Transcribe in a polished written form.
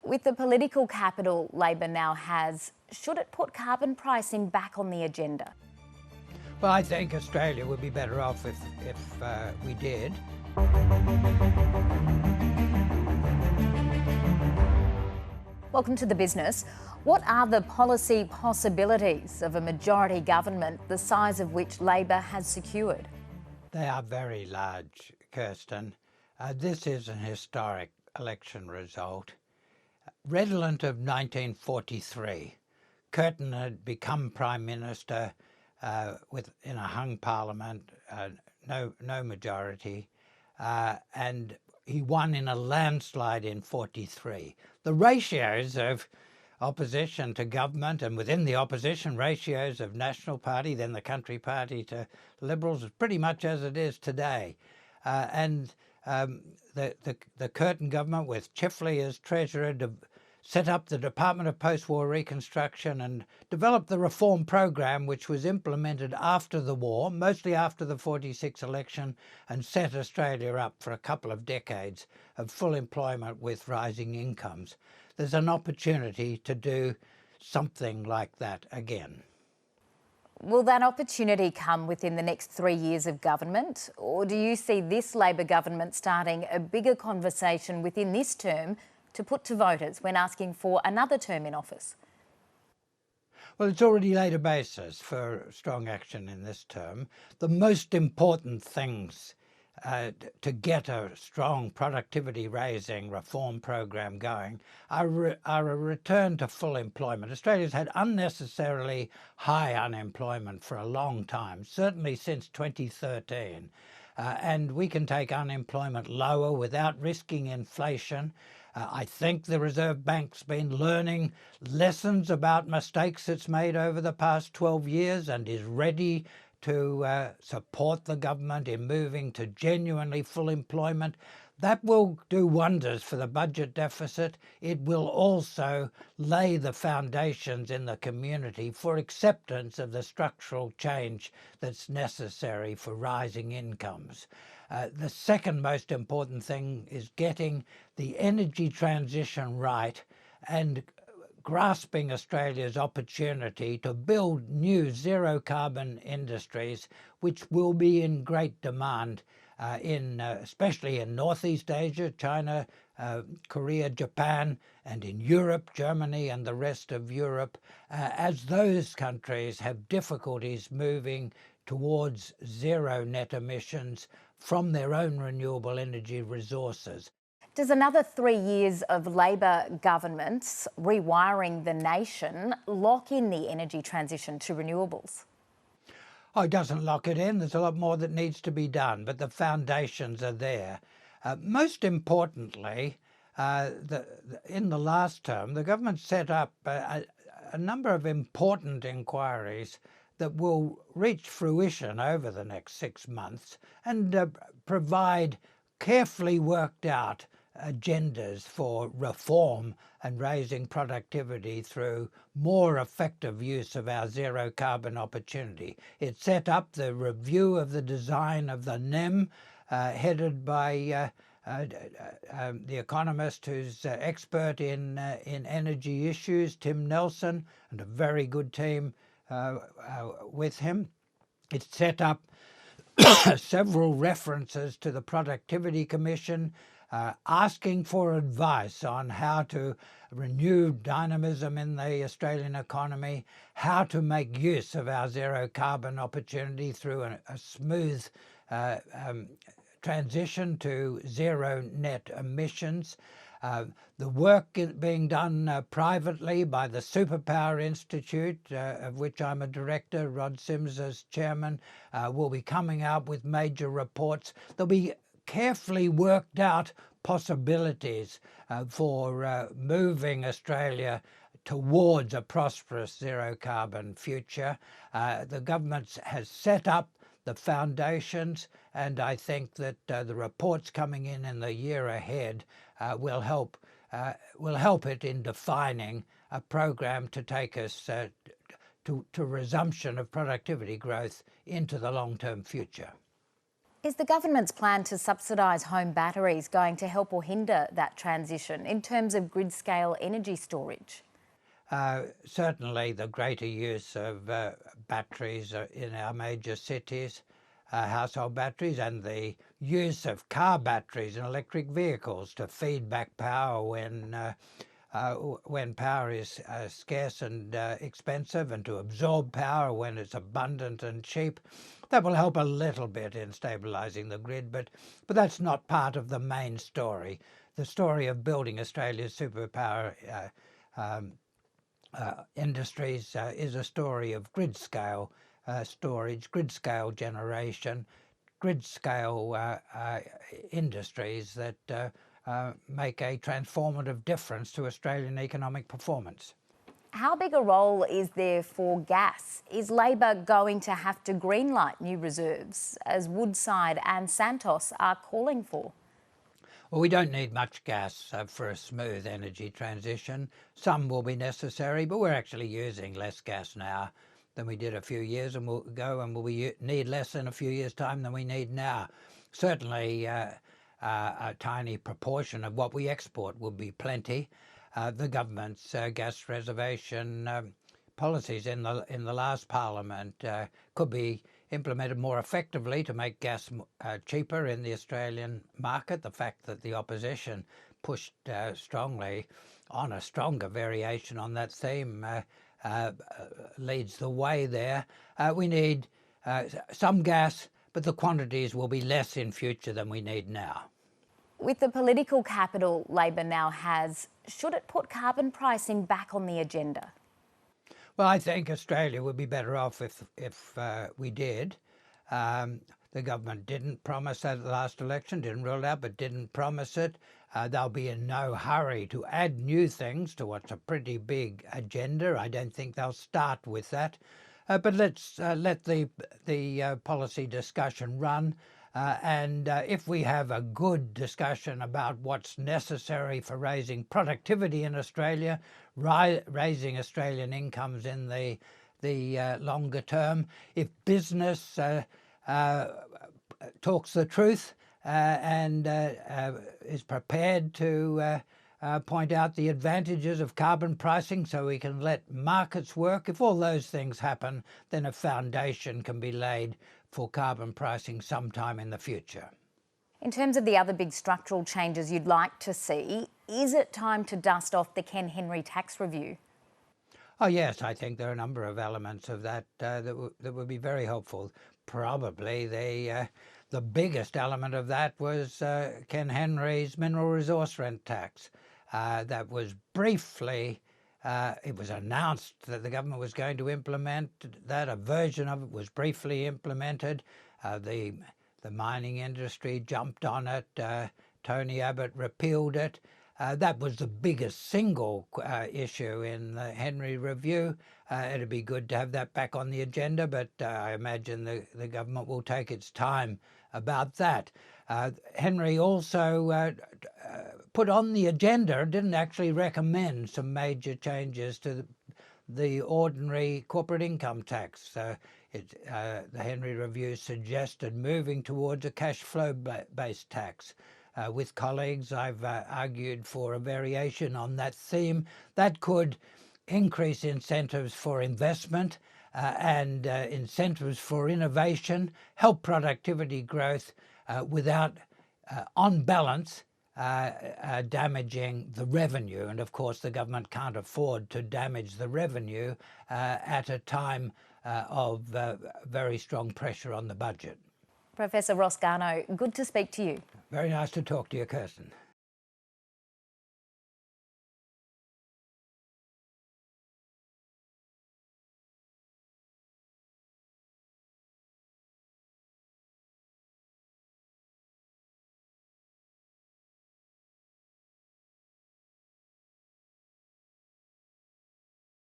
With the political capital Labor now has, should it put carbon pricing back on the agenda? Well, I think Australia would be better off if we did. Welcome to The Business. What are the policy possibilities of a majority government the size of which Labor has secured? They are very large, Kirsten. This is an historic election result. Redolent of 1943, Curtin had become Prime Minister in a hung parliament, no majority, and he won in a landslide in 43. The ratios of opposition to government, and within the opposition ratios of National Party, then the Country Party, to Liberals, is pretty much as it is today. The Curtin government, with Chifley as Treasurer, set up the Department of Post-War Reconstruction and developed the reform program which was implemented after the war, mostly after the 46 election, and set Australia up for a couple of decades of full employment with rising incomes. There's an opportunity to do something like that again. Will that opportunity come within the next 3 years of government, or do you see this Labor government starting a bigger conversation within this term to put to voters when asking for another term in office? Well, it's already laid a basis for strong action in this term. The most important things to get a strong productivity-raising reform program going are a return to full employment. Australia's had unnecessarily high unemployment for a long time, certainly since 2013, and we can take unemployment lower without risking inflation. I think the Reserve Bank's been learning lessons about mistakes it's made over the past 12 years and is ready to support the government in moving to genuinely full employment. That will do wonders for the budget deficit. It will also lay the foundations in the community for acceptance of the structural change that's necessary for rising incomes. The second most important thing is getting the energy transition right and grasping Australia's opportunity to build new zero-carbon industries, which will be in great demand especially in Northeast Asia, China, Korea, Japan, and in Europe, Germany and the rest of Europe, as those countries have difficulties moving towards zero net emissions from their own renewable energy resources. Does another 3 years of Labor governments rewiring the nation lock in the energy transition to renewables? Oh, it doesn't lock it in. There's a lot more that needs to be done, but the foundations are there. Most importantly, in the last term, the government set up a number of important inquiries that will reach fruition over the next 6 months and provide carefully worked out agendas for reform and raising productivity through more effective use of our zero carbon opportunity. It set up the review of the design of the NEM, headed by the economist who's expert in energy issues, Tim Nelson, and a very good team with him. It set up several references to the Productivity Commission, asking for advice on how to renew dynamism in the Australian economy, how to make use of our zero carbon opportunity through a smooth transition to zero net emissions. The work being done privately by the Superpower Institute, of which I'm a director, Rod Sims as chairman, will be coming out with major reports. There'll be carefully worked out possibilities for moving Australia towards a prosperous zero carbon future. The government has set up the foundations, and I think that the reports coming in the year ahead will help it in defining a program to take us to resumption of productivity growth into the long-term future. Is the government's plan to subsidise home batteries going to help or hinder that transition in terms of grid-scale energy storage? Certainly the greater use of batteries in our major cities, household batteries, and the use of car batteries in electric vehicles to feed back power when power is scarce and expensive, and to absorb power when it's abundant and cheap. That will help a little bit in stabilising the grid, but that's not part of the main story. The story of building Australia's superpower industries is a story of grid-scale storage, grid-scale generation, grid-scale industries that make a transformative difference to Australian economic performance. How big a role is there for gas? Is Labor going to have to greenlight new reserves, as Woodside and Santos are calling for? Well, we don't need much gas for a smooth energy transition. Some will be necessary, but we're actually using less gas now than we did a few years ago, and we'll need less in a few years' time than we need now. Certainly a tiny proportion of what we export will be plenty. The government's gas reservation policies in the last parliament could be implemented more effectively to make gas cheaper in the Australian market. The fact that the opposition pushed strongly on a stronger variation on that theme leads the way there. We need some gas, but the quantities will be less in future than we need now. With the political capital Labor now has, should it put carbon pricing back on the agenda? Well, I think Australia would be better off if we did. The government didn't promise that at the last election, didn't rule it out, but didn't promise it. They'll be in no hurry to add new things to what's a pretty big agenda. I don't think they'll start with that. But let's let the policy discussion run. And if we have a good discussion about what's necessary for raising productivity in Australia, raising Australian incomes in the longer term, if business talks the truth and is prepared to point out the advantages of carbon pricing so we can let markets work, if all those things happen, then a foundation can be laid for carbon pricing sometime in the future. In terms of the other big structural changes you'd like to see, is it time to dust off the Ken Henry tax review? Oh yes, I think there are a number of elements of that that would be very helpful. Probably the biggest element of that was Ken Henry's mineral resource rent tax. That was briefly, it was announced that the government was going to implement that. A version of it was briefly implemented. The mining industry jumped on it. Tony Abbott repealed it. That was the biggest single issue in the Henry review. It'd be good to have that back on the agenda, but I imagine the government will take its time about that. Henry also put on the agenda, didn't actually recommend some major changes to the ordinary corporate income tax. The Henry review suggested moving towards a cash flow based tax. With colleagues, I've argued for a variation on that theme that could increase incentives for investment and incentives for innovation, help productivity growth without, on balance, damaging the revenue. And of course, the government can't afford to damage the revenue at a time of very strong pressure on the budget. Professor Ross Garnaut, good to speak to you. Very nice to talk to you, Curtin.